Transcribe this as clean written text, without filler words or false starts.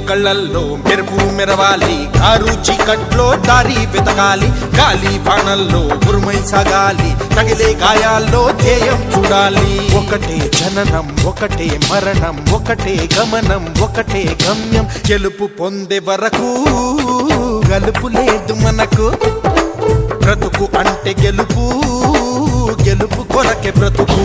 కళ్ళల్లో మెరుపు మెరవాలి, కారు చీకట్లో దారి వెతకాలి, గాలి బాణల్లో ఉరుమై సాగాలి, తగిలే గాయాల్లో ధ్యేయం చూడాలి. ఒకటే జననం, ఒకటే మరణం, ఒకటే గమనం, ఒకటే గమ్యం. గెలుపు పొందే వరకు గలుపు లేదు మనకు. బ్రతుకు అంటే గెలుపు, గెలుపు కొరకే బ్రతుకు.